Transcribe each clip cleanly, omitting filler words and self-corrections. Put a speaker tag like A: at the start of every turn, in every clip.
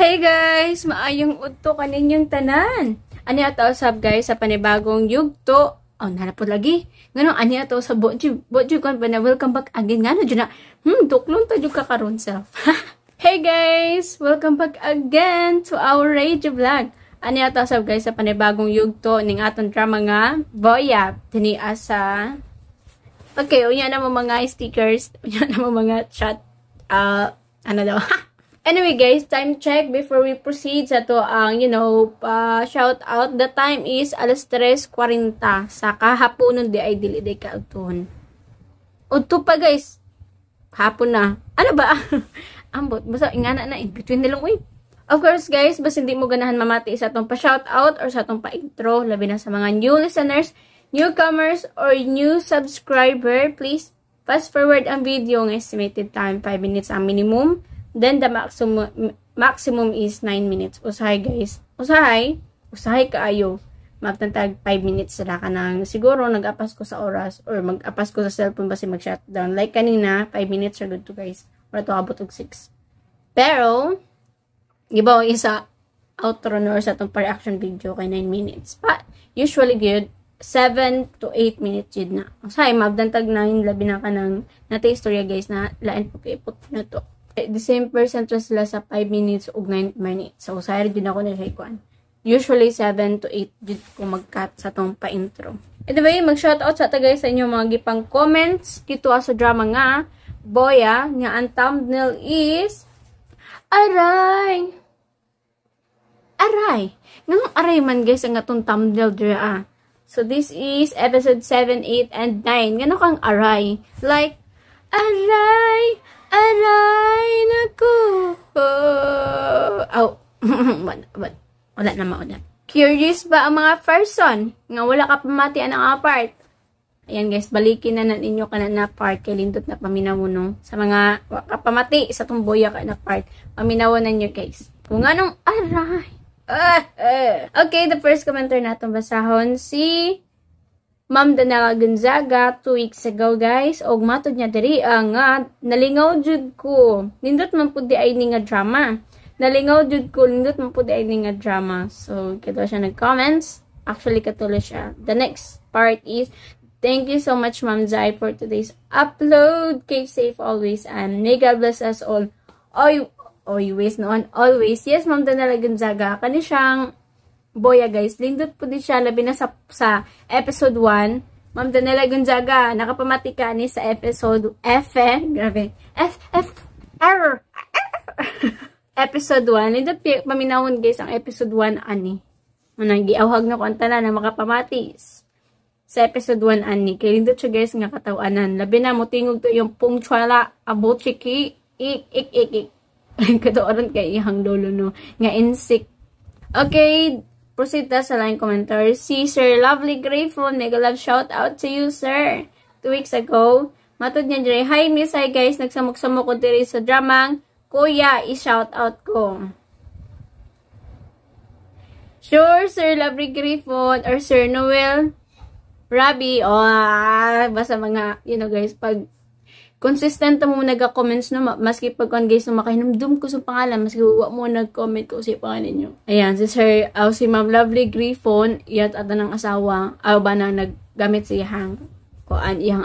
A: Hey guys! Maayong udto kaninyong tanan. Ani ato usab guys sa panibagong yugto. Oh, nanapod lagi. Ngano ani ato sa Boju kon pa na welcome back again. Ngano dyan na, tuklon ta jud ka karon self. Hey guys! Welcome back again to our radio vlog. Ani ato usab guys sa panibagong yugto ning aton drama nga Boya. Dini asa. Okay, unya na mo mga stickers, unya na mo mga chat. Ano daw? Anyway guys, time check before we proceed sa to ang, shout out. The time is 3:40 sa kahaponon di ay dili day kaugton. Udto pa guys. Hapon na. Ano ba? Ambot, basta ingana na in between nilang uy. Of course guys, basta hindi mo ganahan mamati sa tong pa-shout out or sa tong pa-intro, labi na sa mga new listeners, newcomers, or new subscriber, please fast forward ang video ng estimated time 5 minutes ang minimum. Then the maximum is 9 minutes. Usahay guys. Usahay kaayo. Magtantag 5 minutes sila ka nang siguro nag-apas ko sa oras or mag-apas ko sa cellphone basi mag-shutdown. Like kanina, 5 minutes are good to guys. Or to abot og 6. Pero, iba isa outro na or sa itong pa-reaction video kay 9 minutes. But, usually good, 7 to 8 minutes yun na. Usahay, magtantag 9, labi na ka nang na-taste guys na lain po kay put na to. The same percentage sila sa 5 minutes o 9 minutes. So, sayar din ako na siya ikuan. Usually, 7 to 8 din ko mag-cut sa tong pa-intro. Anyway, mag-shoutout sa tagay sa inyo mga gipang comments. Kito sa drama nga, Boya, nga ang thumbnail is Aray! Aray! Nga aray man guys ang atong thumbnail dira. So, this is episode 7, 8, and 9. Nga kang aray. Like, aray! Aray, naku. Wala na mauna. Curious ba ang mga person nga wala ka pamati ang part? Ayan guys, balikin na ninyo ka na part kay lindot na paminawono. Sa mga kapamati sa tong Boya ka na part, paminawan na nyo guys. Kung anong aray. Okay, the first commenter natin basahon si Ma'am Danela Gonzaga 2 weeks ago guys. Og matod niya diri nga nalingaw jud ko. Nindot man pud di ay ni nga drama. Nalingaw jud ko nindot man pud di ay ni nga drama. So kato siya nag-comments. Actually katulo siya. The next part is thank you so much Ma'am Zai for today's upload. Keep safe always and may God bless us all. Always noon. Always. Yes Ma'am Danela Gonzaga. Kani siyang Boya guys, lindot po din siya labi na sa episode 1. Ma'am Danela Gonzaga, nakapamati ka ni sa episode grabe. Error. Episode 1. Lindot paminawon guys ang episode 1 ani. Giawhag na ko ang tanan na makapamati. Sa episode 1 ani, kay lindot siya guys nga katawanan. Labi na mo tingog to yung punctuala about chiki. Ik. Katuoran kay ihang lolo no. Nga insik. Okay, proceed na sa line commenter. Si Sir Lovely Grateful, mega love shout out to you, sir. 2 weeks ago, matod niya diri, hi miss, hi guys, nagsamok-samok ko diri sa dramang, kuya, i-shout out ko. Sure, Sir Lovely Grateful, or Sir Noel, Rabi, basta mga, guys, pag consistent mo nag-comments no, maski pag guys no makahinumdum ko sa pangalan, maski huwag mo nag-comment ko sa pangalan nyo. Ayan, si Sir, si Ma'am Lovely Griffon, iyat ata ng asawa, ba na naggamit sa iyang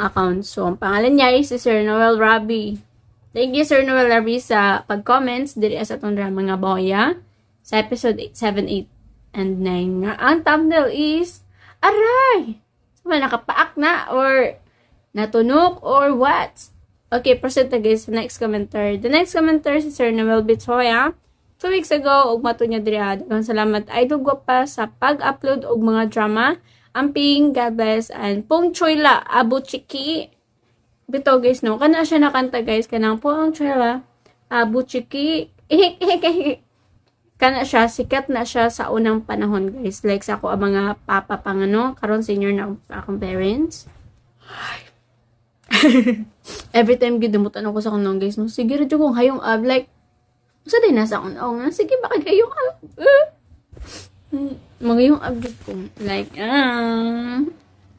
A: account. So, ang pangalan niya is si Sir Noel Rabi. Thank you, Sir Noel Rabi, sa pag-comments diri sa itong mga Boya sa episode 8, 7, 8, and 9. Nga, ang thumbnail is, aray! So, nakapaak na, or natunok, or what? Okay, proceed na guys sa next commenter. The next commenter si Sir Noel Bitoya. 2 weeks ago, og mato niya diri. Daghang salamat idol pa sa pag-upload og mga drama. Amping, God bless, and Pong Choyla, Abu Chiki. Bito guys, no? Kana siya nakanta guys, kanang Pong Choyla, Abu Chiki. Kana siya, sikat na siya sa unang panahon guys. Like sa ako ang mga papa pangano, karon senior na akong parents. Every time gidamutan ako sa kanong guys, no? Sige radyo kong hayong ab, like, sa din nasa akong nga, sige baka hayong ab, mga yung ab ko, like,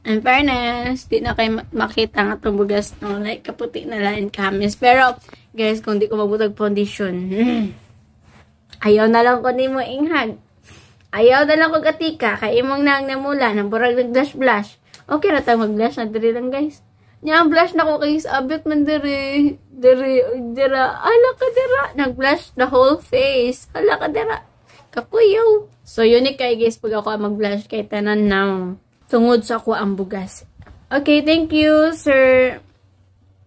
A: in fairness, di na kayo makita nga itong bugas, no? Like, kaputi na lang kamis, pero, guys, kung di ko mabutag foundation, Ayaw na lang ko ni mo inghag. Ayaw na lang ko gatika. Kay imong nang namula. Nang burag nag-blush-blush. Okay na tayo mag-blush na diri lang guys. Nya blush na ko kay abot man diri. Dira. Ala ka dira. Nag-blush the whole face. Ala ka dira. Kakuyaw. So, unique kay guys pag ako mag-blush kay tanan na tungod sa ako ang bugas. Okay, thank you, Sir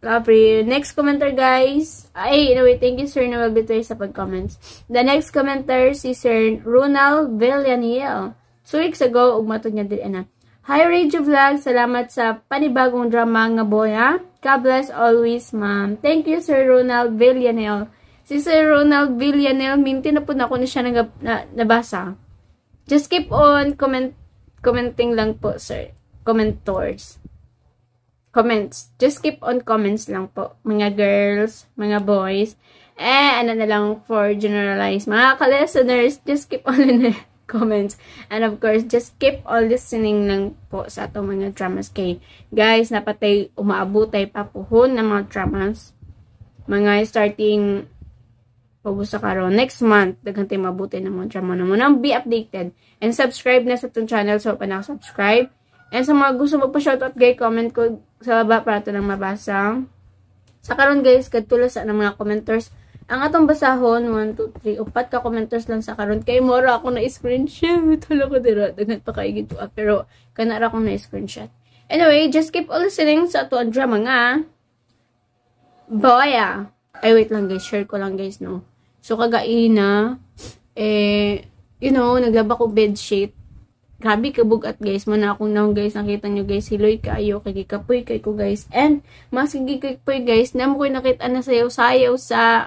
A: Lovely. Next commenter, guys. Ay, anyway, thank you, Sir Noel Bitoy sa pag-comments. The next commenter, si Sir Ronald Villaniel. 2 weeks ago, ugmatod niya din na. Hi, Radio Vlog. Salamat sa panibagong drama nga boya. God bless always, ma'am. Thank you, Sir Ronald Villaniel. Si Sir Ronald Villaniel, minti na po na ako na siya nabasa. Just keep on commenting lang po, sir. Commentors. Comments. Just keep on comments lang po. Mga girls, mga boys. Ano na lang for generalize. Mga ka-listeners, just keep on in the comments. And of course, just keep on listening lang po sa atong mga dramas kay guys, napatay umaabutay pa puhon ng mga dramas. Mga starting sa karon next month, daghang tayo mabuti ng mga drama na mo nang be updated. And subscribe na sa itong channel so pa na-subscribe. And sa mga gusto magpa-shoutout guys, comment ko sa baba para ito nang mabasa. Sa karon guys, katulas sa ng mga commenters. Ang atong basahon, 1, 2, 3, 4 ka commenters lang sa karon. Kay mora ako na screenshot. Hala ko dira, daghan pa kay gito. Pero kanara akong na screenshot. Anyway, just keep on listening sa ito ang drama nga. Boya. Ay wait lang guys, share ko lang guys no. So kagaina, naglaba ko bedsheet. Grabe kabugat guys. Muna akong naong guys. Nakita nyo guys. Hiloy kayo. Kagikapoy kay ko guys. And mas kagikapoy guys. Namo ko nakita na sayaw-sayaw sa,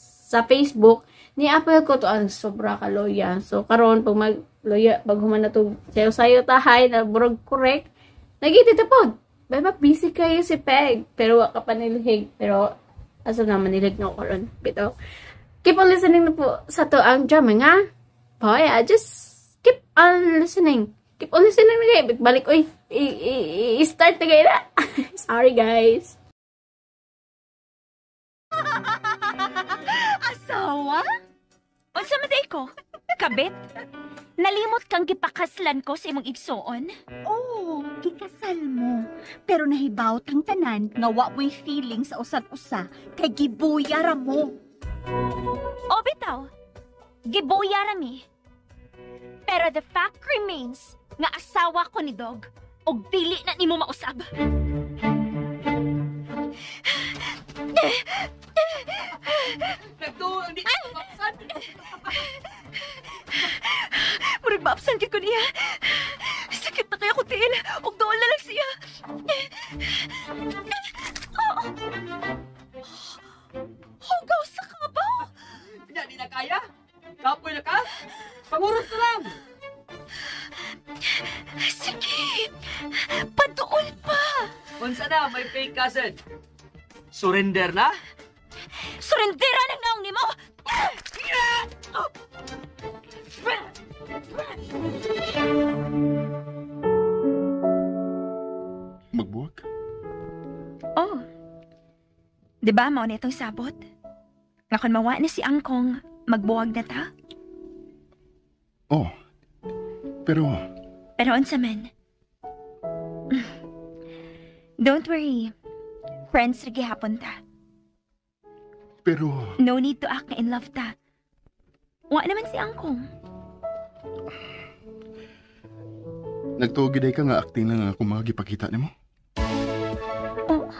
A: sa Facebook. Ni-appel ko to. Sobra ka loya. So karon pag pag humana to sayaw-sayaw tahay. Na burog correct. Nagititapod. Baba busy kayo si Peg. Pero waka pa nilihig. Pero asa naman nilig na ko ron. Bito. Keep on listening na po sa to ang drama nga. Boy, just keep on listening. Keep on listening na kayo. Balik, i-start na kayo na. Sorry, guys.
B: Asawa? Unsa maday ko? Kabit? Nalimot kang gipakaslan ko sa imong igsoon?
C: Oo, gikasal mo. Pero nahibaw tang tanan nga wa mo'y feeling sa usad-usa kay gibuyara mo.
B: O bitaw, gibuya rami. Pero the fact remains nga asawa ko ni Dog og dili na nimo mausab. Murag maapsan ka ko niya. Sakit na kaya ko tiil og doon na lang siya. Hugaw sa kabaw.
D: Hindi na kaya? Kapoy na ka? Panguros na lang!
B: Sige! Patuol pa!
D: Unsa na, may fake cousin. Surrender na?
B: Surrendera ng naong nimo!
E: Magbuwag?
B: Oh. Diba mao na itong sabot? Nga kung mawa na si Angkong, magbuwag na ta?
E: Oh. Pero
B: unsa man? Don't worry. Friends ra gihapon ta.
E: Pero
B: No need to act na in love ta. Wa naman si Angkong.
E: nagtuogiday ka nga acting lang ako magipakita nimo.
B: Oh.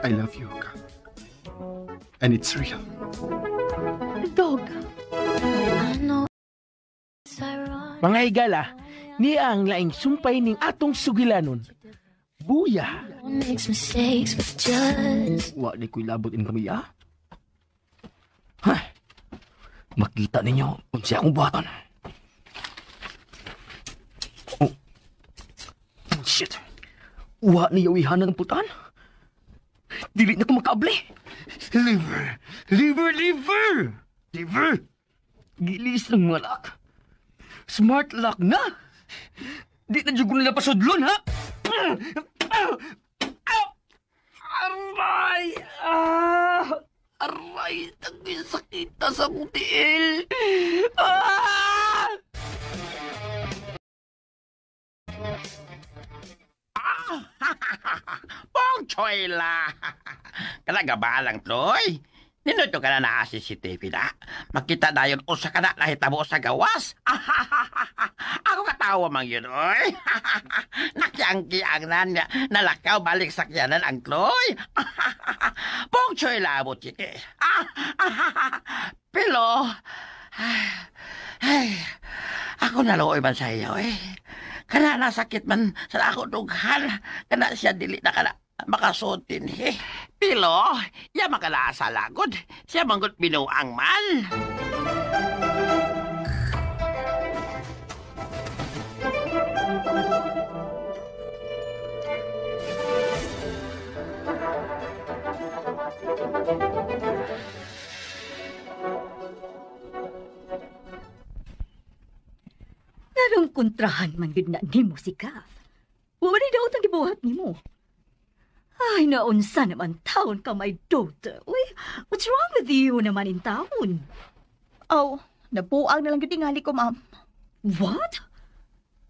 E: I love you, Kat. And it's real.
B: Dog.
F: Mga higala, niya ang laing sumpay ning atong sugilanon. Buya. Wa di ko'y labot in kami, ah? Ha? Makita ninyo kung siya akong buhaton. Oh. Shit. Wa niya ihanan ng putan. Dili na ko makable. Liver! Liver! Liver! Liver! Gilis ng mga lock. Smart lock na! Di na dyan ko nila pasudlon, ha? Aray! Aray! Ay, sakit na sa kutiil. Ah!
G: Pong Choyla! Kalagabalang, Troy. Ninuto ka na na CCTV na. Makita na yun usa ka na nahitabo sa gawas. Ako katawa mang yun, oy. Nakiang-kiang na niya. Nalakaw balik sakyanan ang Troy. Pong Choyla mo, chike. Pero, ay, ako naluoy man sa iyo, eh. Kana nasakit man sa ako dughan. Kana siya dili na kana makasutin, eh. Pilo, ya makala sa lagod. Siya manggut binuang man.
C: Narong kontrahan man gid na nimo si Kath. Wala daw ang gibuhat nimo. Ay, naunsa naman taon ka, my daughter. Uy, what's wrong with you naman in taon?
H: Oh, nabuang na lang yung tingali ko, ma'am.
C: What?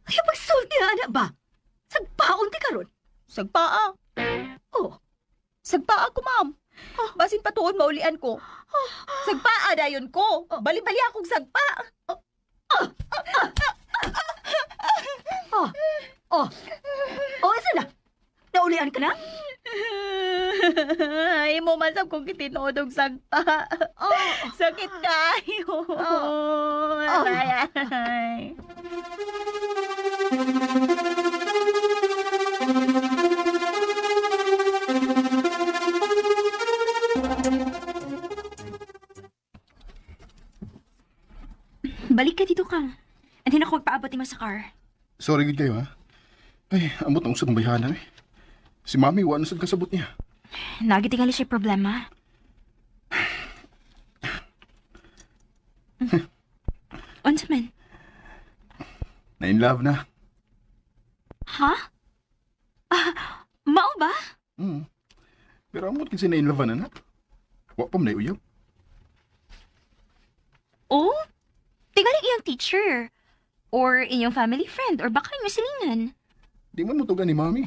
C: Ay, pagsulti na ba? Sagpaon ti karon.
H: Sagpaa.
C: Oh,
H: Sagpaa ko, ma'am. Basin patuon maulian ko. Sagpaa dayon ko. Bali-bali akong sagpa.
C: isa na. Naulian ka na?
H: Ay, mo masab kong kitinodog sagpa. Sakit kayo. Ay.
B: Balik ka dito ka. Hindi na ako magpaabot mo sa car.
E: Sorry gid kayo, ha? Ay, amot ang usad ng bayhana, eh. Si Mami, wala sad kasabot niya.
B: Nagitingali siya problema. Unsa man?
E: Na-in-love na.
B: Ha? Mao ba?
E: Pero amot kasi na-in-love na na. Wa pa man uyab.
B: Oh? Tingali iyang teacher. Or inyong family friend. Or baka inyong silingan.
E: Di man mutugan ni Mami.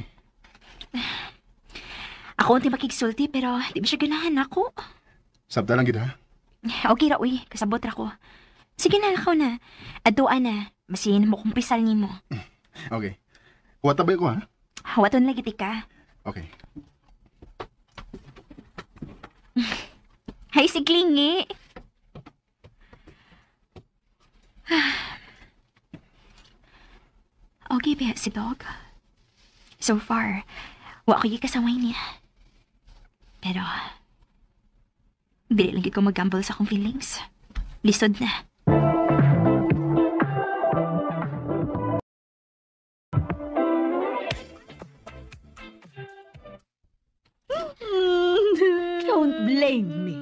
B: Ako unti makiksulti pero di ba siya ganahan ako?
E: Sabta lang gid, ha?
B: Okay ra, uy. Kasabot ra ko. Sige na, lakaw na. Aduan na. Masin mo kung pisal ni mo.
E: Okay. Huwata ba ko, ha?
B: Hawaton lagi ka.
E: Okay.
B: Hay, siglingi. Okay ba si Dog? So far, wa ko kasaway niya. Pero, dili lagi ko mag-gamble sa akong feelings. Lisod na.
C: Don't blame me.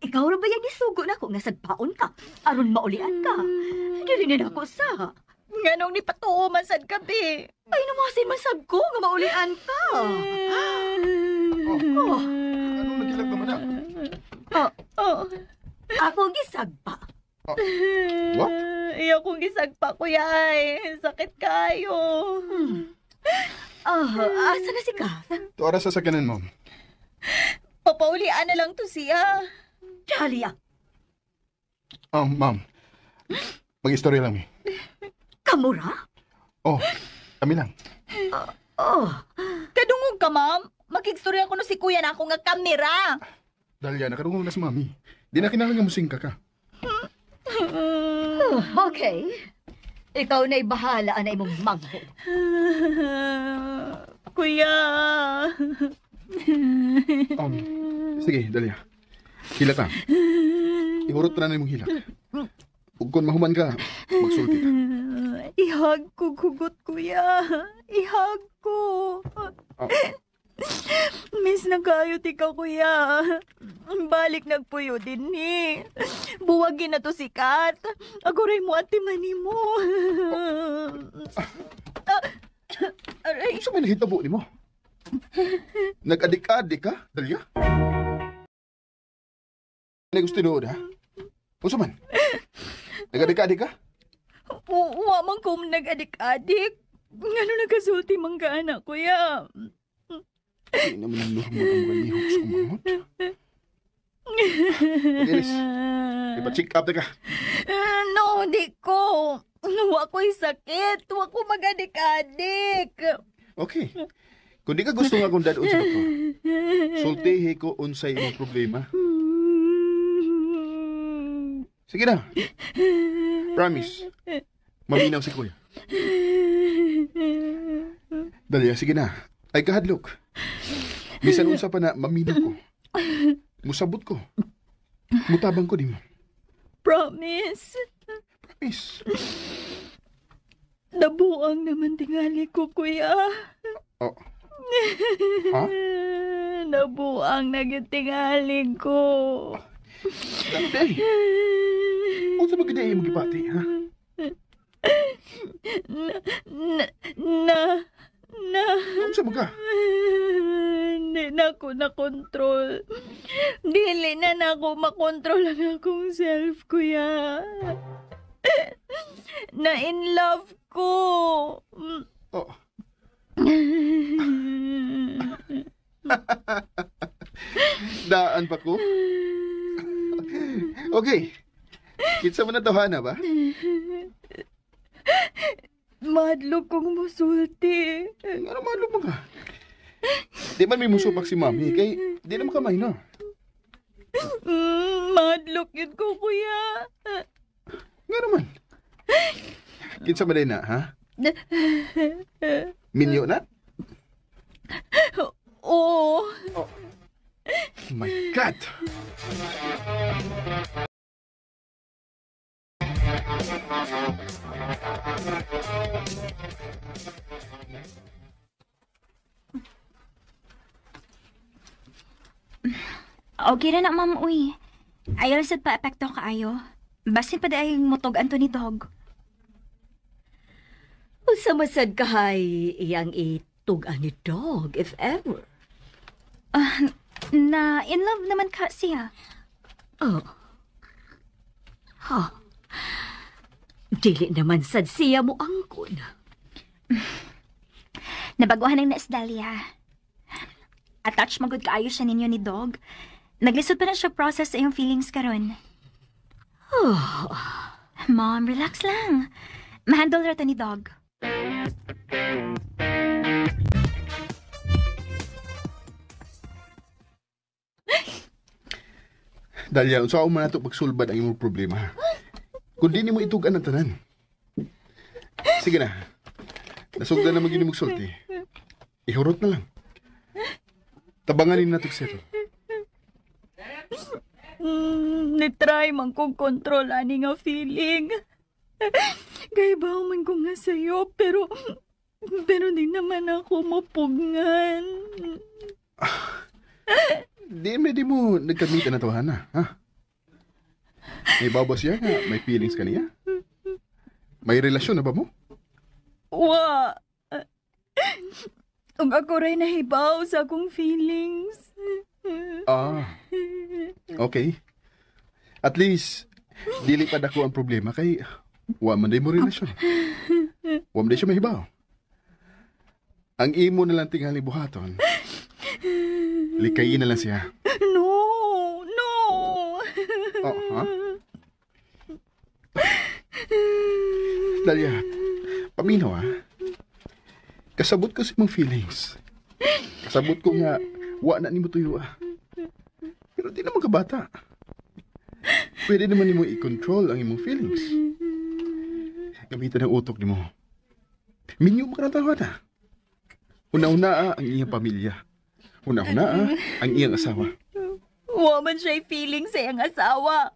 C: Ikaw ra ba yung isugo na ako nga sagpaon ka? Aron maulian ka. Dili na ako sa.
H: Nganong ni patuo man sad gabi.
C: Ay, namasin masag ko nga maulian ka.
E: Anong nagilag naman na?
C: Ako gisagpa.
E: What?
H: Iyo kong gisagpa, kuya ay. Sakit kayo.
C: Asa na si Kath?
E: Tuara sa sakyanan mo.
H: Papaulian na lang to siya.
C: Dahlia,
E: Ma'am. Mag-istorya lang, eh.
C: kamura?
E: Oh, kami lang.
H: Kadungog ka, ma'am. Makigstorya ko no si kuya na ako nga kamera.
E: Dahil yan, nakarungong na si Mami. Di na kinahanglan nga musing ka.
C: Okay. Ikaw na'y bahala na imong manghod.
H: Kuya.
E: Sige, Dalia. Hila ka. Ihurot na imong hilak. Ug kung mahuman ka, magsulti ka.
H: Ihag ko, gugot, kuya. Ihag ko. Miss na kayo, tika, kuya. Balik nagpuyo din ni. Buwagin na to si Kat. Aguray mo at timani mo. Aray.
E: Sa may nahitabo ni mo? Nag-adik-adik ka, Dalia? Ano gusto tinuod, ha? Unsa man? Nag-adik-adik ka?
H: Wa man ko nag-adik-adik. Ngano nagasulti man ka anak, kuya?
E: Hindi naman ang normal ang mga lihok sa kumangot. Iris, ipa-check up na ka.
H: No, di ko. Wa ko'y sakit. Wa ko mag-adik-adik.
E: Okay. Kung di ka gusto nga kung dadon sa doktor, sultihi ko unsay imong problema. Sige na. Promise. Maminaw si kuya. Dalia, sige na. Ay kahadlok. Bisan unsa pa na maminaw ko. Musabot ko. Mutabang ko di mo.
H: Promise.
E: Promise.
H: Nabuang naman tingali ko, kuya.
E: Oh. Ha?
H: Nabuang nagitingali ko.
E: Day. Unsa ba gid mo gipati, ha? Unsa mo ka?
H: Hindi na ako nakontrol. Dili na ako makontrol ang akong self, kuya. Na in love ko.
E: Oh. Daan pa ko? Okay. Kitsa mo na tawhana ba?
H: Madlog kong musulti.
E: Ano mahalo mo ka? Di man may musupak si mami, kay di naman kamay na.
H: Madlog yun ko, kuya.
E: Nga naman. Kitsa mo na, ha? Minyo na?
H: Oo.
E: Oh my God!
B: Okay na na, ma'am, uy. Ayaw sad pa epekto kaayo. Basin pa dahil mutog Anthony Dog.
C: Usa masad kahay iyang itugan ni dog, if ever.
B: Na in love naman ka siya.
C: Oh. Ha. Dili naman sad siya mo angkon.
B: Nabaguhan ng Nes Dalia. Attach magud kaayo siya ninyo ni Dog. Naglisod pa na siya process sa iyong feelings karon.
C: Oh.
B: Mom, relax lang. Mahandle ra to ni Dog.
E: Dalia, unsa man nato pagsulbad ang imong problema. Kung di nimo itugan ang tanan. Sige na. Nasugdan na maging magsulti. Ihurot na lang. Tabanganin nato settle.
H: Nitry man kong kontrol ani nga feeling. Kaya ba man ko nga sa'yo, pero di naman ako mapugngan.
E: Di mo nagkamita na tawhana, ha? May babas siya nga, may feelings ka niya? May relasyon na ba mo?
H: Wa. Ug ako rin nahibaw sa akong feelings.
E: Ah, okay. At least, dili pa dako ang problema kay wa man day mo relasyon. Wa man day siya mahibaw. Ang imo na lang tingali buhaton. Likayin na lang siya.
H: No.
E: Oh, ha? Dalia, paminaw ha. Kasabot ko sa imong feelings. Kasabot ko nga, wa na nimo tuyo ah. Pero di naman ka bata. Pwede naman nimo i-control ang imong feelings. Gamitan ang utok nimo. Minyo mo ka ng tawa. Una-una ang iyang pamilya. Una-una ang iyang asawa.
H: Wa man siya feeling sa iyang asawa.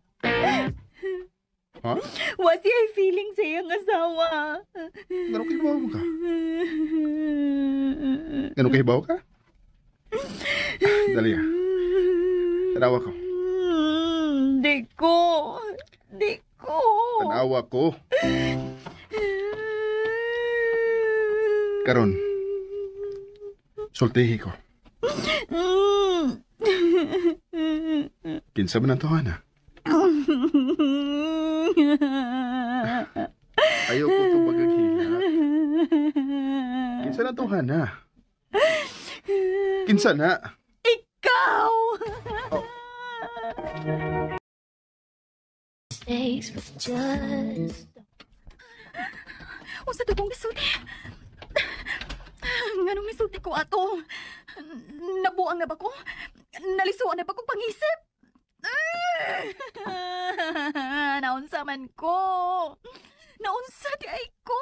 E: Ha?
H: Wa siya feeling sa iyang asawa.
E: Ganun kahibaw mo ka? Ganun kahibaw ka? Dalia, tanawa ko.
H: Di ko.
E: Tanawa ko. Karon, sultihi ko. Kinsa man ang tawana? Ayaw ko itong magaghilak. Kinsa na to, Hana? Kinsa na?
H: Ikaw!
A: Stays with just
H: Unsa to kong gisulti? Nganong gisulti ko ato? Nabuang na ba ko? Nalisuan na ba kong pangisip? Naunsa man ko. Naunsa di ay ko.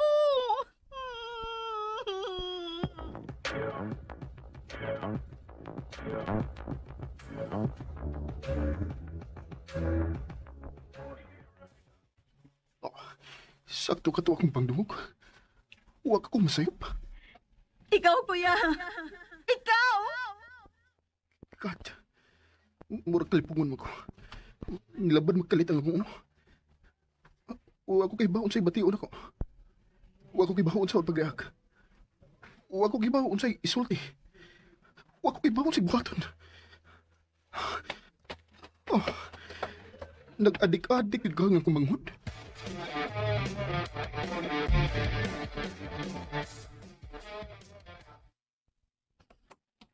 E: Sakto ka to akong pangdungog. Huwag akong masayop.
H: Ikaw, kuya. Ikaw!
E: God. Murag kalipungon mo ko. Nilaban magkalit ang akong ano. Huwag ko kay baon sa'y bation ako. Huwag ko kay baon sa pag-react. Huwag ko kay baon sa'y isulti. Huwag ko kay baon sa'y buhaton. Oh, nag-adik-adik ka nga kumanghod.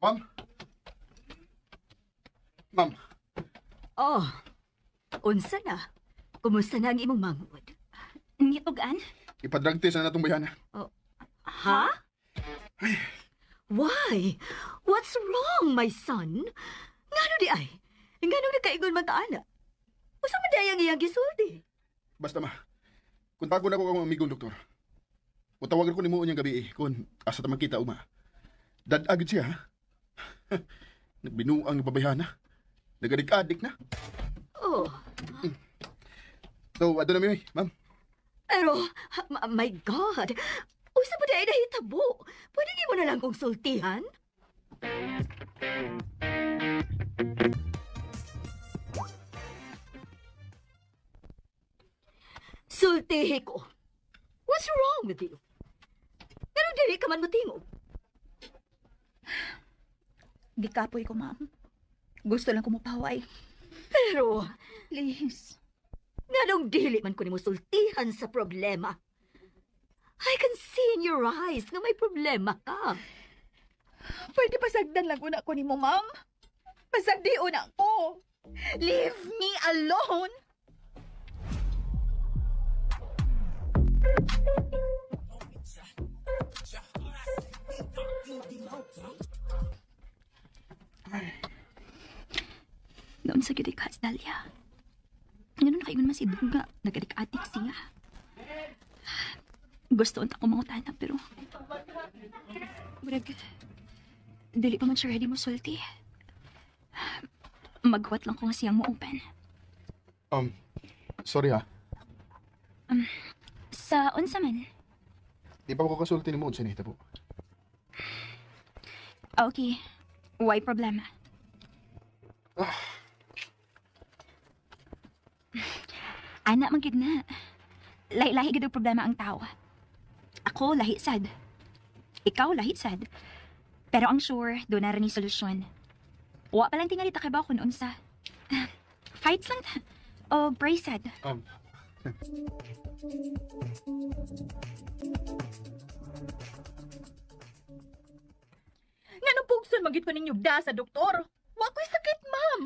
E: Ma'am? Ma'am?
C: Oh, unsa na? Kumusta na ang imong mangod?
B: Ngitugan?
E: Ipadrag test na natong bayana.
C: Ha? Why? What's wrong, my son? Ngano di ay? Ngano na kaigon man taana? Usa man di ang iyang gisulti?
E: Basta ma, kuntago na ko akong amigong doktor. Utawagan ko ni mo unyang gabi kung asa ta magkita uma. Dadagid siya, ha? Nagbinuang babayana. Nagadik-adik na.
C: Oh,
E: So, ato na mi, ma'am.
C: pero, my God, usa pa di ay nahitabo. Pwede di mo na lang kong sultihan? Sultihi ko. What's wrong with you? Pero dili ka man matingog.
H: Gikapoy ko, ma'am. Gusto lang ko mapaway.
C: Pero,
H: Please.
C: nganong dili man ko nimo sultihan sa problema. I can see in your eyes na may problema ka.
H: Pwede pasagdan lang una ko ni mo, ma'am. Pasagdi una ko. Leave me alone. Noon sa gidi ka, Dalia. Ganun kayo naman si Dunga. Nagadik-adik siya. Gusto unta ko mga tanak, pero... Murag... Dili pa man siya ready mo sulti. Maghuwat lang ko nga siyang mo open.
E: Sorry ha.
B: Sa unsa man?
E: Di pa ako kasulti ni mo unsa nahitabo.
B: Okay. Why problema? Anak man gid na. Lahi-lahi gid og problema ang tao. Ako lahi sad. Ikaw lahi sad. Pero ang sure, doon na rin yung solusyon. Wa pa lang tingali ta kay ba kung unsa. Fights lang ta. O pray sad.
H: Nga pugson magit ko ninyo da sa doktor. Wa ko'y sakit, ma'am.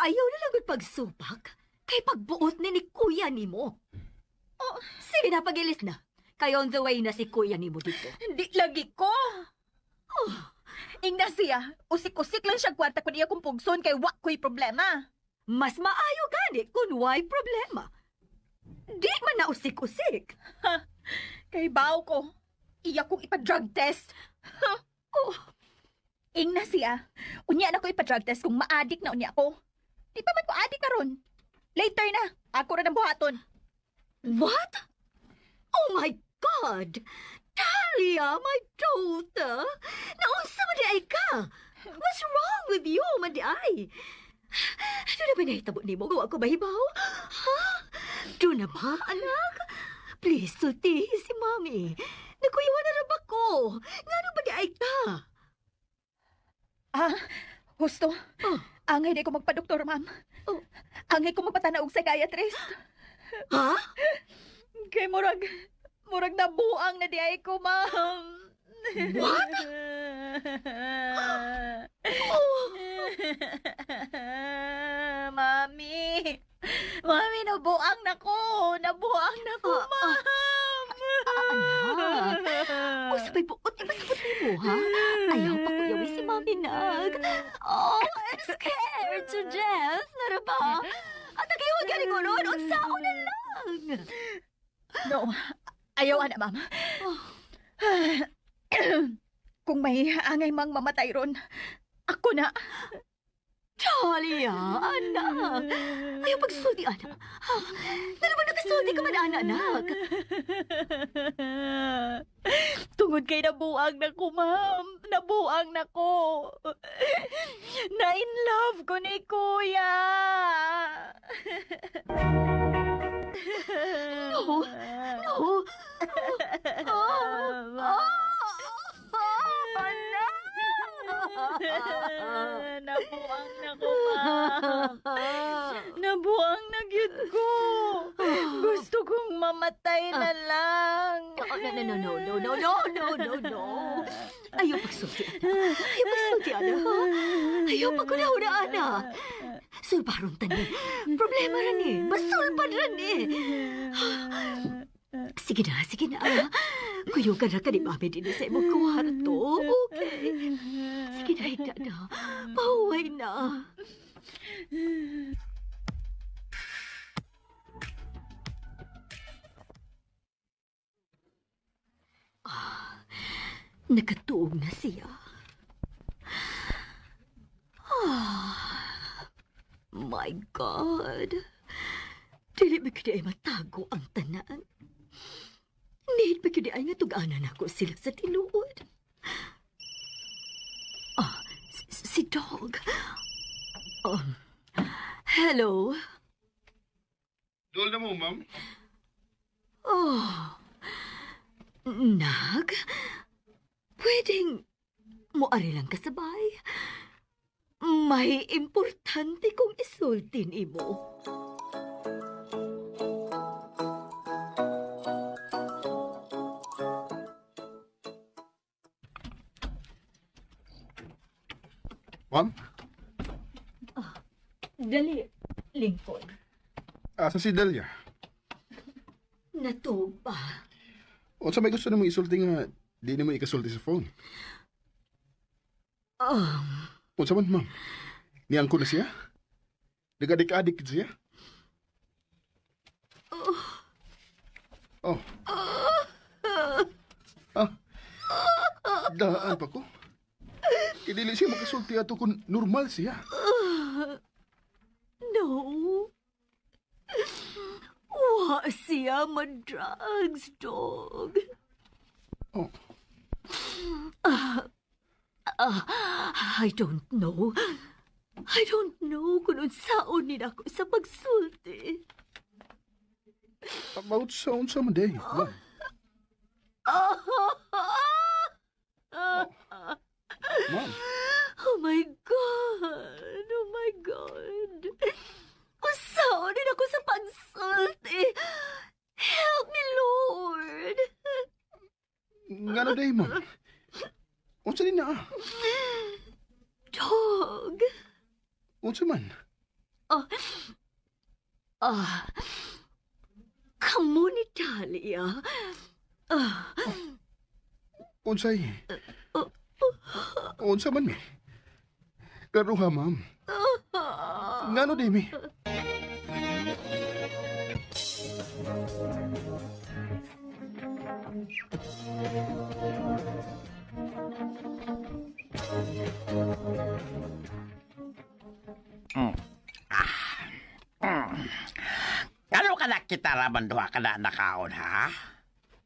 C: Ayaw na lang pagsubak. Kay pagbuot ni kuya nimo. Oh, sige na, pagilis na. Kay on the way na si kuya nimo dito.
H: Hindi lagi ko. Oh, ingna siya. Usik-usik lang siya kwarta kung iya kong pugson kay wa ko'y problema.
C: Mas maayo gani kung why problema. Di man na usik-usik.
H: Ha, kay baw ko. Iya kong ipa-drug test.
C: Oh,
H: ingna siya. Unya na ko ipa-drug test kung ma-addict na unya ako. Di pa man ko addict karon. Later na. Ako rin ang buhaton.
C: what? Oh my God! Talia, my daughter! Naunsa man di ay ka? What's wrong with you, man di ay? Doon na ba nahitabo ni mo? Gawa ko ba hibaw? Ha? Doon na ba, anak? Please, sultihi si Mami. Nagkuyawan na ba ko? Nga ba di ay ka?
H: Ah, gusto.
C: Oh.
H: Angay na ko magpa-doktor, ma'am.
C: Oh.
H: Angay ko magpatanaog sa psychiatrist.
C: Ha?
H: Kay Murag, Murag nabuang na di ay ko, ma'am.
C: What?
H: Mami! Mami, nabuang na ko! Nabuang na ko, ma'am!
C: Anak, sabay po, masabot mo, ha? Ayaw pa ko yawi si Mami Nag. Oh, I'm scared to death. Nara ba? At nagayawag yan ko noon, unsao na lang.
H: No, ayaw na, ma'am. Kung may angay mang mamatay ron, ako na.
C: Talia, anak. Ayaw pagsulti, anak. Ha? Naramang nakasulti ka man, anak.
H: Tungod kay nabuang na ko, ma'am. Nabuang na ko. Na-in love ko ni Kuya.
C: No. No. Anak.
H: Nabuang na ko, ma'am. Nabuang na gyud ko. Gusto kong mamatay na lang.
C: No. Ayaw pagsulti, anak. Ayaw pagsulti, anak. Ayaw pagkunahuna, anak. Sulbaron tani. Problema rin eh. Masulpan rin eh. Sige na. Kuyugan na ka ni Mami din sa imong kwarto. Okay. Sige na, higda na. Pahuway na. Nakatuog na siya. My God. Dili ba kaya ay matago ang tanan? Need ba kaya ay nga tuganan ako sila sa tiluod? Si Dog. Hello?
E: Dol na mo, ma'am.
C: Nag? Pwedeng moari lang kasabay. May importante kong isultin imo.
E: Ma'am?
C: Dali, Lincoln.
E: Asa si Delia?
C: Natuog pa.
E: O sa may gusto na mong isulti nga, di na mo ikasulti sa phone. O sa man, ma'am? Niyang ko na siya? Nagadik-adik siya? Daan pa ko. Idili siya makasulti ato kung normal siya.
C: No. Wa siya ma-drugs, Dog. I don't know. I don't know kung unsaon nila ako sa pagsulti.
E: About sa unsa man day, ma'am. Ma'am.
C: Oh my God! Oh my God! Unsaon din ako sa pagsulti. Help me, Lord!
E: Ngano day, ma'am? Unsa din na?
C: Dog!
E: Unsa man?
C: Kamu ni Talia.
E: Unsay? Unsa man mi? Pero ha, ma'am. Ngano day mi?
G: Ano ka na kita raman duha ka na nakaon, ha?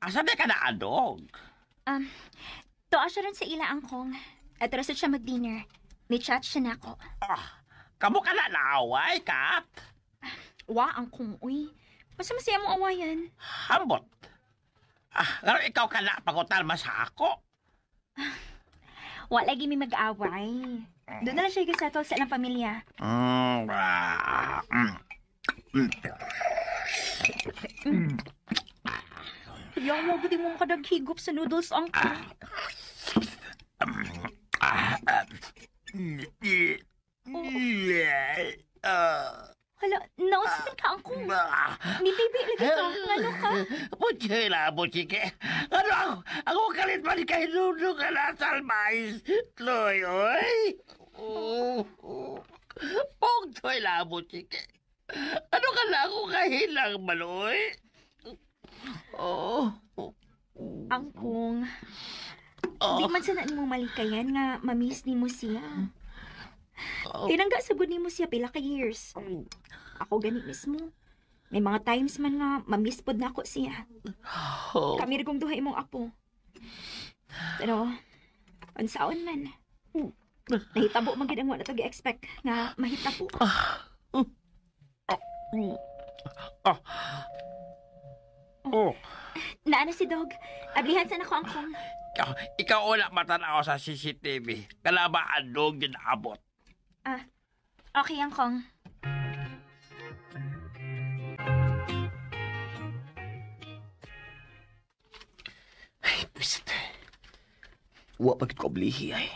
G: Asa di ka na adog?
B: Tuwa siya rin sa ila angkong. At rasod siya mag-dinner. May chat siya na ako.
G: Kamu ka na naaway, Kat?
B: Wa, angkong, uy. Basta masaya mo awayan.
G: Hambot. Pero ikaw ka na pagutal mas ako.
B: Wa lagi may mag-away. Doon na lang siya gasettle sa ilang pamilya. Yawa. pagod mo makadaghigop sa noodles, Angkong. Hala, naunsakan ka, Angkong. Nibibi lagi ka. Ngano ka?
G: Puchela, puchike. Ano ako kalit man kay Nuno ka na salmais. Tloy, oy. Pugtoy la, puchike. Ano ka na ako kahilang maloy?
B: Angkong, di man sana mo malikayan nga mamiss ni mo siya. Tinangga sabod ni mo siya pila ka years. Ako gani mismo. May mga times man nga mamiss pod na ako siya. Kami rigong duha imong apo. Pero, unsaon man. Nahitabo man gid ang wala tagi expect nga mahitabo. Naano si Dog? Ablihan sana ko, Angkong.
G: Ikaw wala matanaw sa CCTV. Kalaba andog yun abot.
B: Okay, Angkong.
F: Ay, bisit. Wa pagit ko oblihi ay.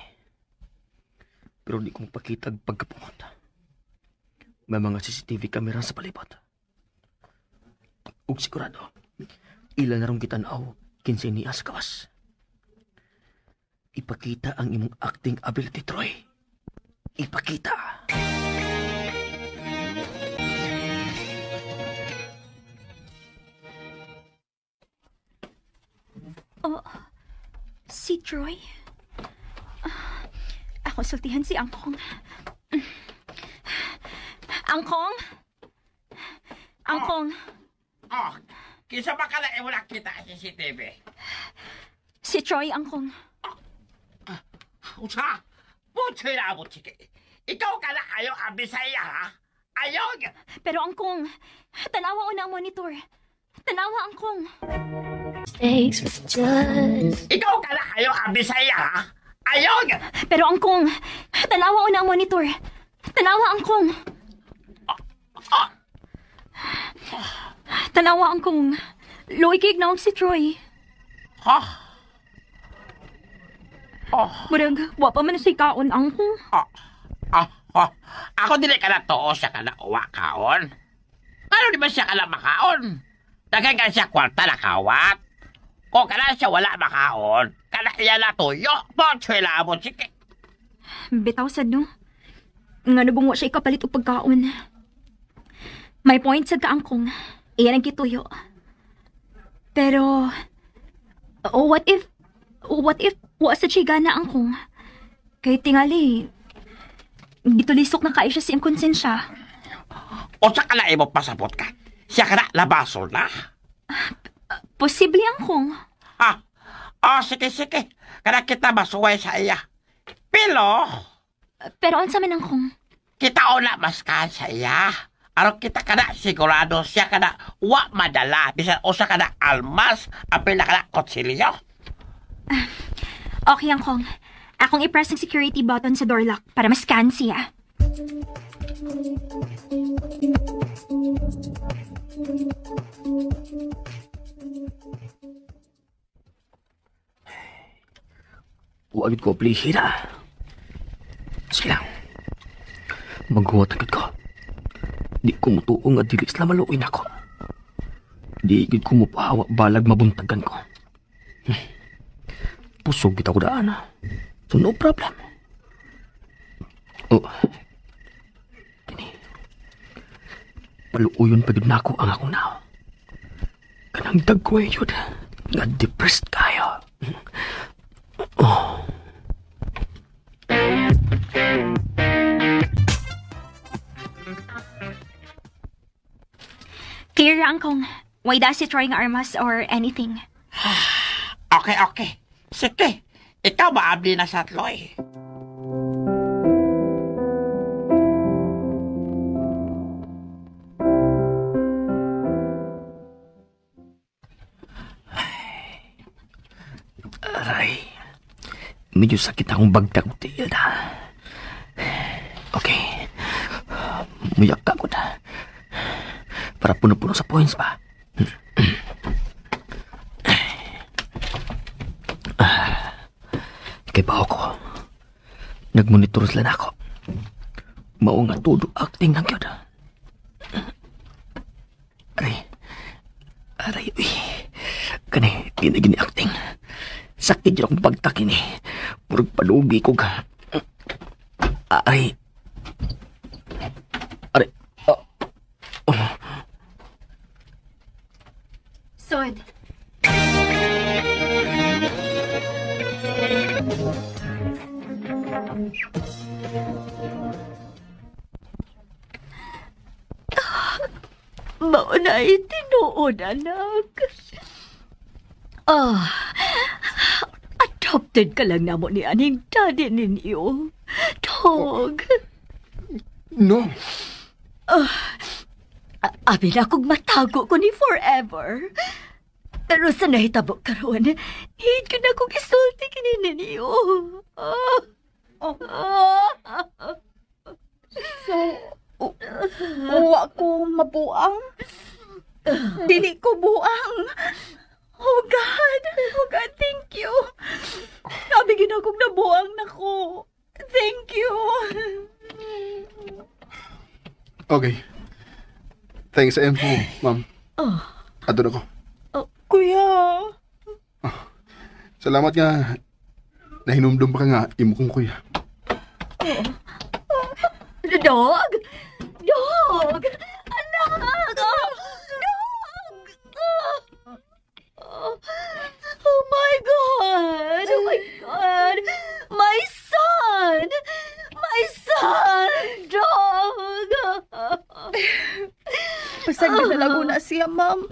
F: Pero di ko magpakita pagkapunta. May mga CCTV camera sa palibot. Ug sigurado, ilan na rong kitanaw, kinsa niya sa kawas. Ipakita ang imong acting ability, Troy. Ipakita.
B: Oh, si Troy? Ako sultihan si Angkong. Angkong? Angkong?
G: Kisa ba ka na wala kita sa CCTV?
B: Si Troy, Angkong.
G: Usa, putoy na abot sige. Ikaw ka na ayaw abisaya, ha? Ayaw!
B: Pero Angkong, tanawa o na ang monitor. Tanawa, Angkong.
G: Ikaw ka na ayaw abisaya, ha? Ayaw!
B: Pero Angkong, tanawa o na ang monitor. Tanawa, Angkong. Tanawa, Angkong. Loikig na si Troy.
G: Ha?
B: Murag, wapa man si kaon, Angkong.
G: Ako dili ka na too siya ka na uwa kaon. Ano di ba siya ka na makaon? Dagan ka siya kwarta na kawat. Kung ka na siya wala makaon, ka na iya na tuyo. Ponchoy na mo, sige.
B: Bitaw sad, no? Nga nabungwa siya ikapalit o pagkaon. May point sad ka, Angkong. Iyan ang kituyo. Pero, what if wa sa chigana, Angkong? Kay tingali, gitulisok na kayo siya sa iyong konsensya.
G: O sa ka na imo pasapot ka, siya ka na labasol na.
B: Posible, Angkong.
G: Sige. Kana kita masuway sa iya. Pero
B: unsa man, Angkong?
G: Kita o na mas ka sa iya. Araw kita ka na sigurado siya ka na wa madala. Bisan o sa ka na almas, apil na ka na kotsilyo.
B: Okay, Angkong. Akong i-press ang security button sa door lock para ma-scan siya.
F: Huwag ko plihira. Sige lang. Maghuwat agad ko. Di ko mutuong at dilis na maluin ako. Di igid ko mupahawa balag mabuntagan ko. Pusog kita ko daan. So no problem. Kini. Paluuyon pagid na ako ang akong nao. Kanang dagway yun. Nga depressed kayo.
B: Clear, Angkong. Why da si Troy nga armas or anything?
G: Okay. Sige. Ikaw maabli na sa Tloy.
F: Aray. Medyo sakit akong bagtag mo, Tilda. Okay. Muyak ka ko na. Para puno-puno sa points ba? kay baho ko. Nagmonitor sila na ako. Mao nga todo acting ng gyud. Aray, uy. Kani, gini acting. Sakit dyan akong pagtakin eh. Murag palugi ko ka. Aray.
B: Sod.
C: Maunay tinuod, anak. Adopted ka lang namo ni aning daddy ninyo. Dog.
E: No.
C: Abi na akong matago ko ni forever. Pero sa nahitabo karon, hid ko na akong isulti kini ninyo.
H: So, uwa ko mabuang? Dili ko buang. Oh God, thank you. Nabigyan akong nabuang na ko. Thank you.
E: Okay. Thanks sa info, ma'am. Ato na ko.
H: Kuya.
E: Salamat nga. Nahinumdum pa ka nga, imo kong kuya.
C: Dog! Dog! Anak! Dog! Oh my God! Oh my God! My son! My son! Dog!
H: Pasagdan na laguna siya, ma'am.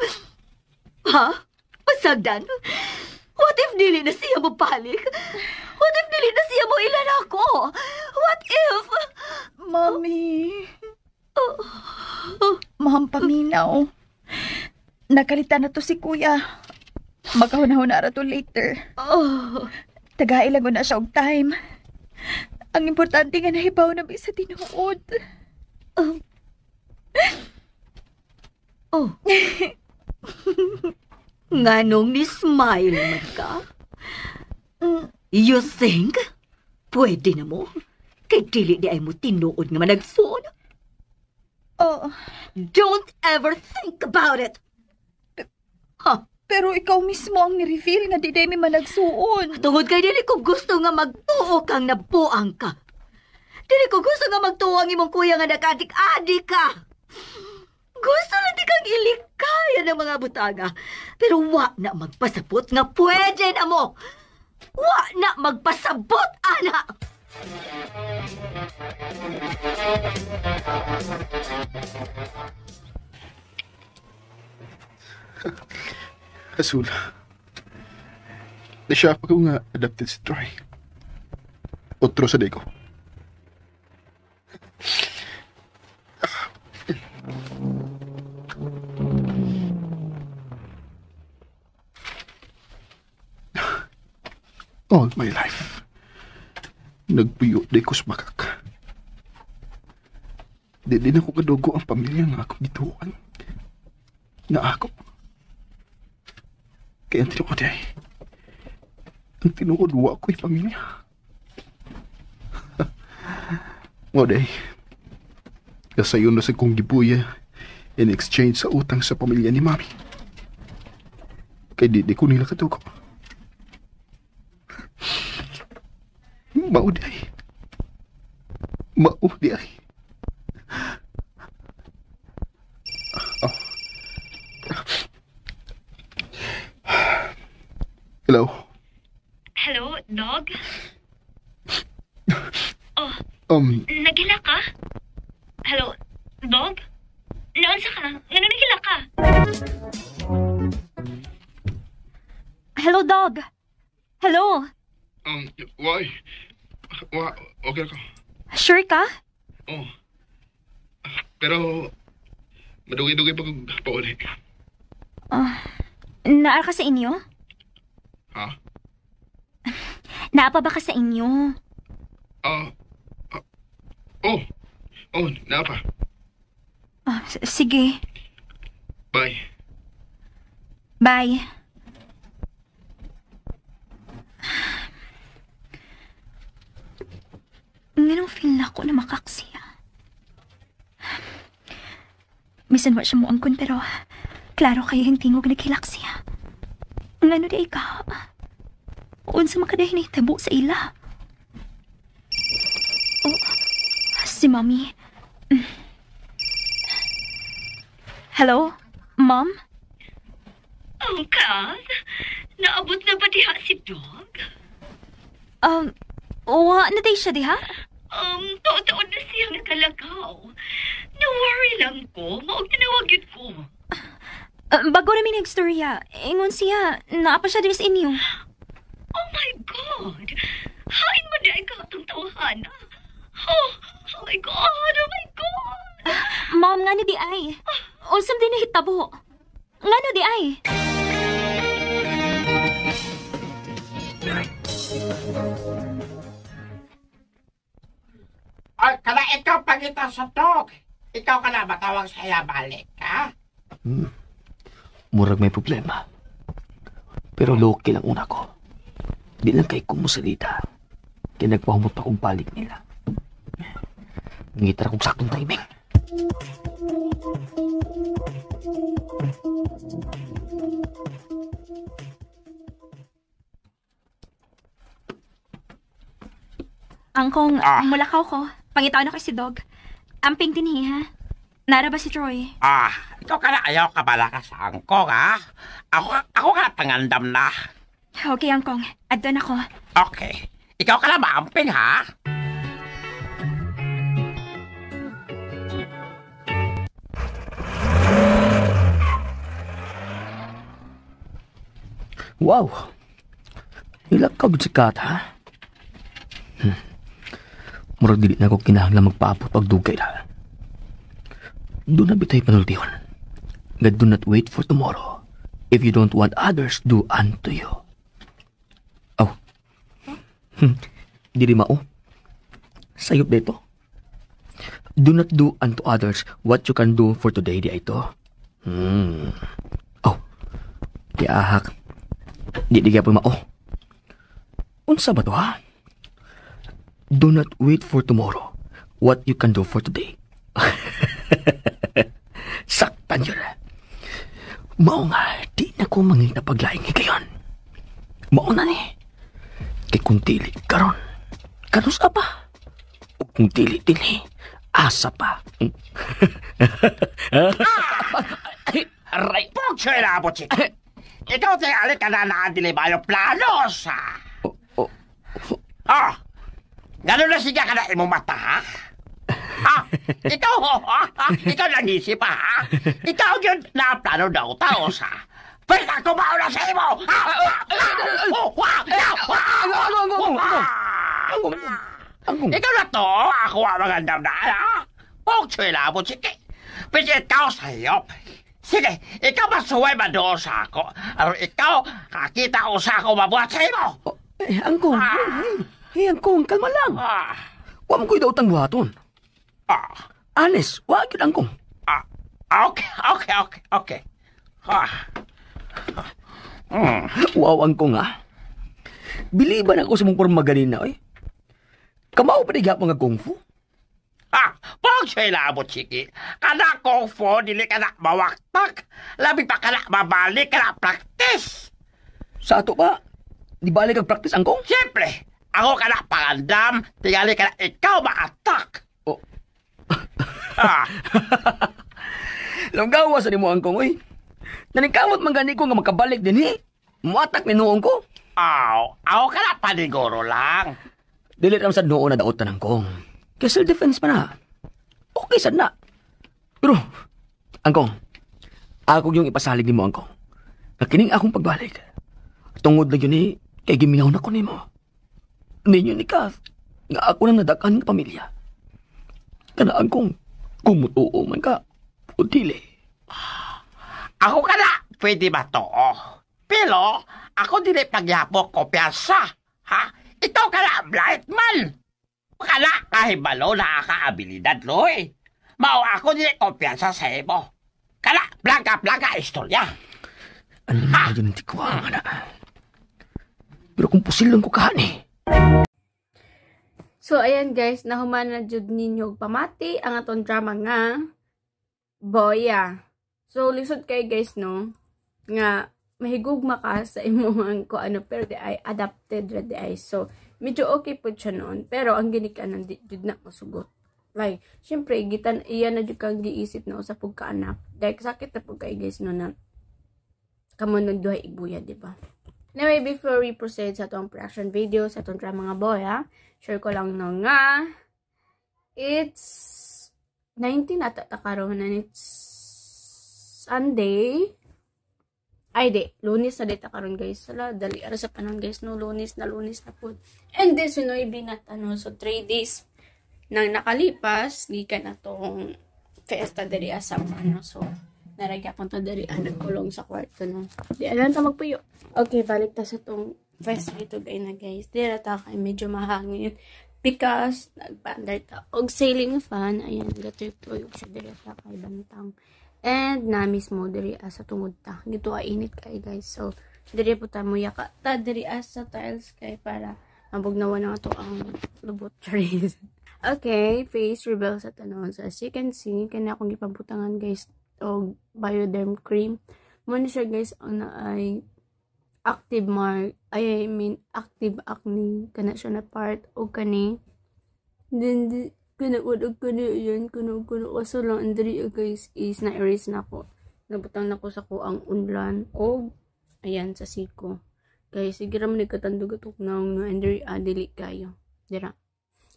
C: Ha? Pasagdan? What if dili na siya mo palik? What if dili na siya mo ilan ako? What if...
H: Mami. Ma'am, paminaw. Nakalitan na to si kuya. Magkahunahon na to later. Tagailang ko na siya og time. Ang importante nga nahibaw na sa tinuod.
C: Nganong ni smile man ka? You think? Pwede na mo? Kay dili di ay mo tinuod nga managsuon? Don't ever think about it!
H: Pero ikaw mismo ang ni-reveal nga di demi managsuon.
C: Tungod kay dili ko gusto nga magtuo kang nabuang ka. Dili ko gusto nga magtuo ang imong kuya nga nakadik-adik ka. Gusto lang di kang ilikaya ng mga butaga. Pero wa na magpasabot nga pwede na mo. Wa na magpasabot, ana!
E: Azul. Nasya pa ko nga adopted si Troy. Otro sa day ko. All my life, nagpuyo day ko sa makak. Di din ako kadugo ang pamilya nga akong gituan. Nga ako. Kaya ang tinuod ay, ang tinuod wa ko'y pamilya. Mo day, kasayon na sa kong gibuya in exchange sa utang sa pamilya ni Mami. Kaya di ko nila katugo. Mauday. Hello?
B: Hello, dog? Nagila ka? Hello, dog? Naunsa ka? Ngano nagila ka? Hello, dog? Hello?
E: Why? Okay ako.
B: Sure ka?
E: Pero, madugi-dugi pa kong pauli.
B: Naar ka sa inyo?
E: Ha?
B: Naapa ba ka sa inyo?
E: Napa.
B: Sige.
E: Bye.
B: Bye. Nganong feel na ko na makaksiya. Bisan wa siya mo angkon pero klaro kayo yung tingog naghilak siya. Ngano di ka? Unsa makadahin tabo sa ila? Oh, si Mommy. Hello, Mom?
C: Angkat? Naabot na ba diha si Dog?
B: Wa na day siya diha?
C: Taon na siya nakalagaw. Na-worry lang ko. Maog tinawagin ko.
B: Bago namin nagstorya, ingon siya, naapa siya din sa inyo.
C: Oh my God! Hain mo di ay katong tawhana. Oh my God! Oh my God!
B: Mom, nga di ay. Unsam din nahitabo. Nga di ay.
G: Ay, kala ikaw pagita sa dog. Ikaw ka na matawag saya balik, ha?
F: Murag may problema. Pero loki lang una ko. Di lang kay kumusalita. Kaya nagpahumot pa kong balik nila. Ngitara kong saktong timing.
B: Angkong, mulakaw ko. Pangitaw na kay si Dog. Amping dinhi, ha? Nara ba si Troy?
G: Ikaw ka na ayaw ka bala ka sa angkong, ha? Ako ka pangandam na.
B: Okay, Angkong. Adto na ko.
G: Okay. Ikaw ka na maamping, ha?
F: Wow! Ilak ka bitsikat, ha? Murag dili na ako kinahanglan magpaabot pagdugay na. Do na bitay panultiyon. God, do not wait for tomorrow. If you don't want others, do unto you. Oh. Dili mao. Sayop dito. Do not do unto others what you can do for today, di ito. Oh. Di ahak. Di ka pa mao. Unsa ba to, ha? Do not wait for tomorrow what you can do for today. Saktan yun. Mao nga, di na ko mangita paglaing higayon. Mao na ni. Kay kung tili karon, kanus apa? O kung tili-tili, asa pa.
G: Aray, pugsoy na po, chik. Ikaw tayo alik ka na naadili ba yung planos, ha? Gano'n na siya ka na imong mata, ha? Ikaw, ikaw nag-isip, ha? Ikaw yun na plano daw tao, sa. Pwede ako mauna sa imo! Ikaw na to, ako ang magandam na, ha? Pugsoy na po, sige. Pwede ikaw sayop. Sige, ikaw masuway ba doon sa ako? Ano ikaw, kakita ko sa ako mabuhat sa imo?
F: Angkong, Angkong, kalma lang. Huwag mo ko'y daw tang buhaton. Honest, wag yun, Angkong.
G: Okay.
F: Wow, Angkong, ha? Biliban ako sa mong porma ganina, eh. Kamao pa niga mga kung fu?
G: Pag siya'y labot, Chiki. Kana kung fu, dili ka na mawaktak. Labi pa ka na mabalik ka na practice.
F: Sa ato ba? Di balik ang practice, Angkong?
G: Siyempre, ako ka na pangandam, tingali ka na ikaw ma-attack.
F: Langgawa sa ni mo, Angkong, oy. Nanikamot man gani ko nga makabalik din, eh. Muatak ni noong ko.
G: Ako ka na paniguro lang.
F: Dili ram sa noon na daot na Angkong. Kaya self-defense pa na. Okay, sad na. Pero, Angkong, ako yung ipasalig ni mo, Angkong. Nakining akong pagbalik. Tungod lang yun, eh, kay gimingaw na ko ni mo. Ninyo ni Kath, nga ako nang nadakan ng pamilya. Kanaan kong kumutuo man ka, o dili.
G: Ako ka na, pwede ba to? Pero, ako dili pagyapok ko piyasa. Ha? Ikaw ka na, blight man. Kala, kahibalo na ka-abilidad, Loy. Mao ako dili kumpiyansa sa imo. Kala, blanca istorya.
F: Ano na yun ang tikwa, na. Pero kung pusil lang ko kahani.
A: So, ayan guys, nahuman na jud ninyo pamati ang atong drama nga Boya. So, lisod kay guys, no? Nga, mahigugma ka sa imong ko ano, pero di ay adapted ra di ay. So, medyo okay po siya noon. Pero, ang ginikanan, di jud na masugot. Like, syempre, gitan, iyan na jud kang giisip na usap pug kaanak. Dahil sakit na pug kay guys, no, na kamo nagduhay ibuya, di ba? Anyway, before we proceed sa itong production video, sa itong drama nga Boya, share ko lang no nga, it's 19 at karon na it's Sunday. Ay, di. Lunes na dito karon guys. Sala, dali ara sa panahon guys, no? Lunes na po. And this, Sinoy binat, ano, so 3 days nang nakalipas, gikan na tong fiesta diri sa ano, so naragya pang ta diri nagkulong sa kwarto no. Di alam ta magpuyo. Okay, balik ta sa tong fest dito guys. Dira ta kay medyo mahangin because nagpaandar ta og ceiling fan. Ayan, gatoy puyo siya diri ta kay bantang. And na mismo diri sa tungod ta. Gito ay init kay guys. So diri po ta muya ka ta diri sa tiles kay para mabugnawan na ato ang lubot trees. Okay, face reveal sa tanon. So as you can see, kanya akong gipabutangan guys o Bioderm cream. Muna siya guys ang ay active mark, active acne kana siya na part o kani. Then kana og kani yan kuno aso lang andri guys is na erase na ko. Nabutang na ko sa ko ang unlan o ayan sa siko. Guys, sige ra man nagkatandog atok na andri dili kayo. Dira.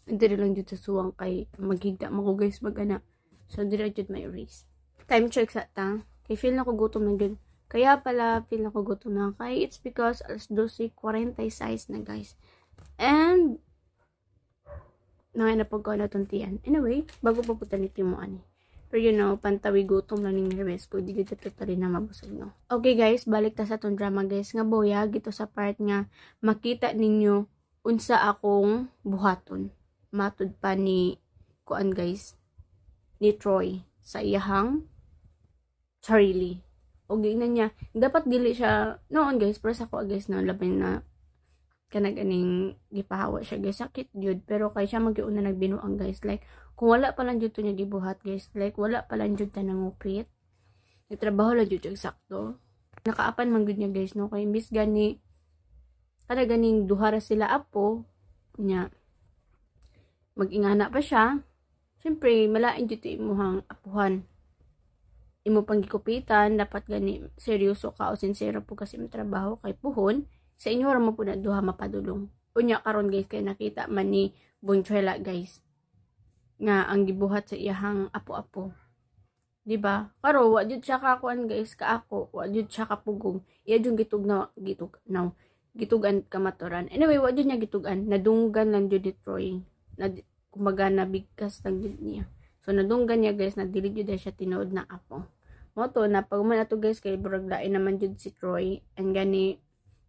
A: Andri lang jud sa suwang kay maghigda mo ko guys magana. So dira jud may erase. Time check sa ta. Kay feel na ko gutom na gud. Kaya pala feel na ko gutom na kay it's because alas 12:46 na guys. And na pagkaon na tuntian. Anyway, bago pa puta ni Timo ani. Pero you know, pantawi gutom lang ning revest ko, di gid totally na mabusog no. Okay guys, balik ta sa tong drama guys nga Boya gito sa part nga makita ninyo unsa akong buhaton. Matud pa ni kuan guys ni Troy sa iyahang sarili. O gingnan niya, dapat dili siya noon guys, pero sa ko guys na laban na kanaganing gipahawa siya guys, sakit jud, pero kay siya magiuna nagbinuang guys, like kung wala pa lang jud to niya gibuhat guys, like wala pa lang jud ta nangupit, nagtrabaho lang jud sakto, nakaapan man gud niya guys no, kay imbis gani kada ganing duhara sila apo nya mag-ingana pa siya. Siyempre, malain dito imuhang apuhan. Imo pang gikupitan, dapat gani seryoso ka o sincero po kasi yung trabaho kay puhon. Sa inyo mo po na duha mapadulong. Unya karon guys, kay nakita man ni Bonchuela guys. Nga ang gibuhat sa iyahang apo-apo. Diba? Karo, wajud siya kakuan guys, kaako. Wajud siya kapugong. Iya yung gitugan kamaturan. Anyway, wajud niya gitugan. Nadunggan lang jud Troy. Kumbaga nabigkas lang jud niya. So nadunggan niya guys, na dili jud siya tinuod na apo. Moto na pag man ato guys kay burag lain naman jud si Troy, and gani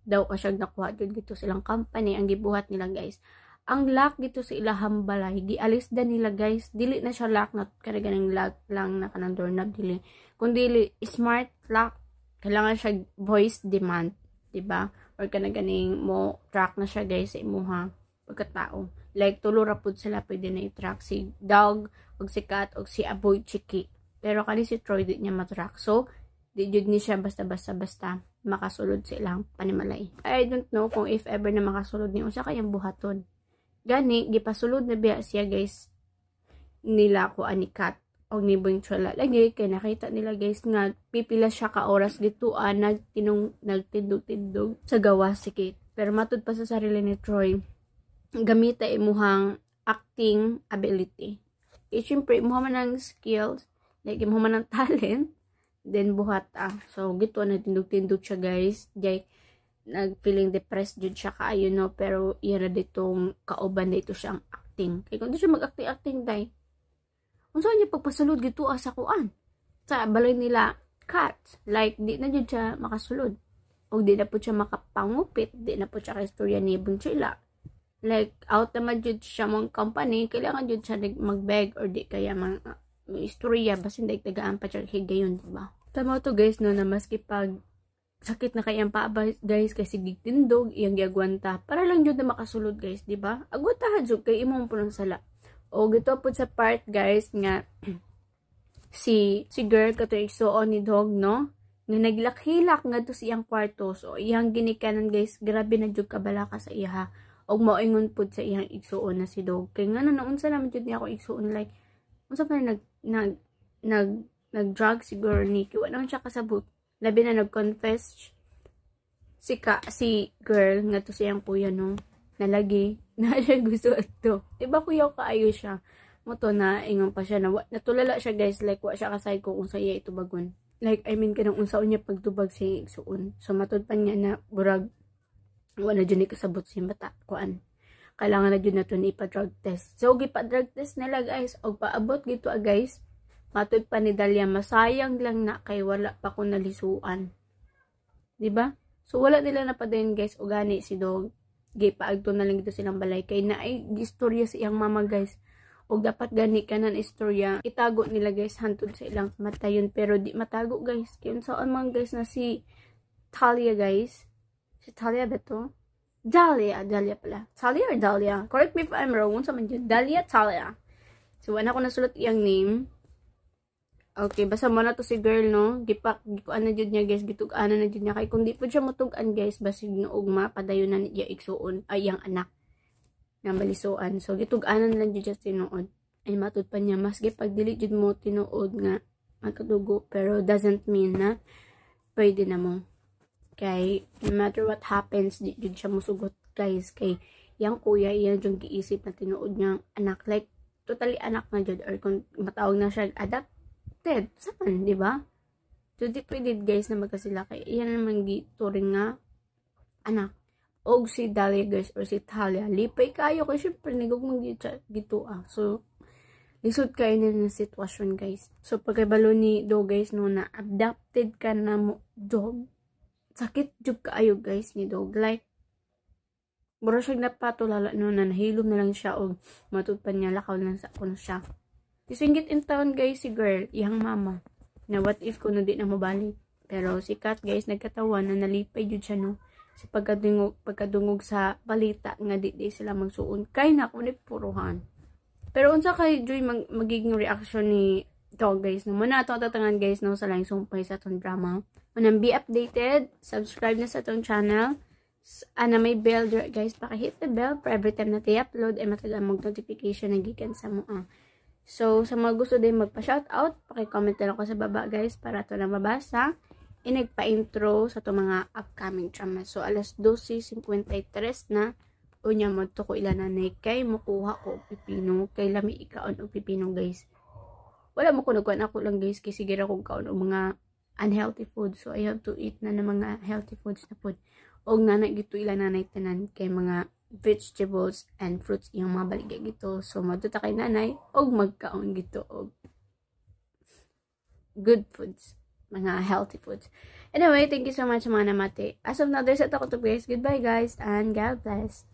A: daw ka siya nakuha jud gito silang company ang gibuhat nila guys. Ang lock dito sa ilahang balay, gialis da nila guys. Dili na siya lock na kada ganing lock lang na kanang doorknob dili. Kundi smart lock, kailangan siya voice demand, diba? Or kana ganing mo track na siya guys sa imuha pagkatao. Like, tulo rapod sila pwede na i-track. Si Dog, o si Cat, o si Aboy Chiki. Pero kani si Troy, di niya matrack. So, di jud ni siya basta makasulod sa ilang panimalay. I don't know kung if ever na makasulod ni usa kayang buhaton. Gani, gipasulod na biya siya guys nila ko ani Cat o ni Bonchuela. Lagi, kaya nakita nila guys nga pipila siya ka oras dito nagtindog-tindog sa gawas si Kate. Pero matud pa sa sarili ni Troy, gamita imuhang acting ability. Siyempre, imuha man ng skills, like imuha man ng talent, then buhat So, gito na tindog-tindog siya guys. Jay, nag-feeling depressed jud siya kaayo no, pero iyan na ditong kauban dito siyang acting. Kaya kung di siya mag-acting day, kung saan niya pagpasulod gito sa kuan, sa balay nila Cat, like di na jud siya makasulod. O di na po siya makapangupit, di na po siya ka-istorya ni Bonchuela. Like, out naman jud siya mong company, kailangan jud siya mag-beg or di kaya may istorya, basta hindi tagaan pa siya higayon, diba? Tama to guys, no, na maski pag sakit na kayang paaba guys kasi gigtindog iyang giagwanta para lang jud na makasulod guys, di ba? Agwatahan jud kay imong punong sala. O gito po sa part guys nga si girl kato igsuon ni dog no nga naglakhilak nga to siyang kwarto. So iyang ginikanan guys, grabe na jud kabalaka sa iya og moingon pud sa iyang igsuon na si dog. Kay nga naunsa naman jud niya ako igsuon like unsa pa nag drug si girl ni wa naman siya kasabot. Labi na nag-confess si girl nga to siyang kuya no nalagi na siya gusto ato. Diba kuya kaayo siya mo to na ingon pa siya na natulala siya guys like wa siya kasay ko kung sa iya ito bagon. Like I mean kanang unsaon niya pagtubag sa igsuon. So matud pa niya na burag wala jud ni kasabot si bata kuan. Kailangan na jud nato ni ipa-drug test. So gipa-drug test nila guys og paabot gito guys. Matud pa ni Dalia, masayang lang na kay wala pa ko nalisuan. Diba? So, wala nila napadayon guys, o gani si dog. Gay, paagto na lang ito silang balay. Kay na ay istorya sa iyang mama guys. O dapat gani ka ng istorya. Itago nila guys, hantod sa ilang matayon. Pero di matago guys. Kaya saan man guys na si Talia guys. Si Talia ba to? Dalia pala. Talia or Dalia? Correct me if I'm wrong. Sa man dyan. Dalia, Talia. So, wala ko nasulat iyang name. Okay, basta mo na to si girl, no? Gikuan na jud niya, guys. Gitug-anan na jud niya. Kay kung di po siya matugan, guys, basig noog mapadayon na niya igsuon, ay, yung anak nga balisuan. So, gitug-anan lang jud siya tinuod. Ay, matud pa niya. Mas pag dili jud mo tinuod nga magkadugo. Pero, doesn't mean na pwede na mo. Kay, no matter what happens, di jud siya musugot, guys. Kay, yung kuya, yung jud giisip na tinuod niyang anak. Like, totally anak na jud. Or kung matawag na siya, adapt. Saan, di ba? So, di pwede guys na magkasila kay iyan naman gituring nga anak. Og si Dalia guys or si Talia, lipay kayo kay syempre nagugmang gitu So, lisod kayo nila na sitwasyon guys. So, pagkabalo ni dog guys no na adopted ka na mo dog, sakit jud kaayo guys ni dog. Like, buro siya napatulala no na nahilom na lang siya og matutpan niya lakaw lang sa kuno siya. Isingit in town guys si girl, iyang mama, na what if kuno di na mabalik. Pero si Kat guys, nagkatawan na nalipay jud siya no. Si pagkadungog sa balita nga di sila magsuon. Kay na kung puruhan. Pero unsa kay Joy magiging reaction ni dog guys no. Muna ato tatangan guys no sa laing sumpay sa atong drama. Manang be updated, subscribe na sa atong channel. Ana may bell guys, paki-hit the bell for every time na i-upload ay matagal mag-notification na gikan sa mo. So, sa mga gusto din magpa-shoutout, paki-comment lang ako sa baba guys para ito na mabasa. Inagpa-intro sa itong mga upcoming drama. So, alas 12:53 na. Unya mo ito ko ilananay kay mukuha ko pipino. Kay lami ikaon o pipino guys. Wala mo ko nagkuhan ako lang guys. Kasi gira kong kaon o mga unhealthy food. So, I have to eat na ng mga healthy foods na food. O nanay gito ilananay tanan kay mga vegetables and fruits yung mga baligya gito. So, maduta kay nanay og magkaon gito og good foods. Mga healthy foods. Anyway, thank you so much mga namati. As of now, there's a talk to guys. Goodbye guys and God bless.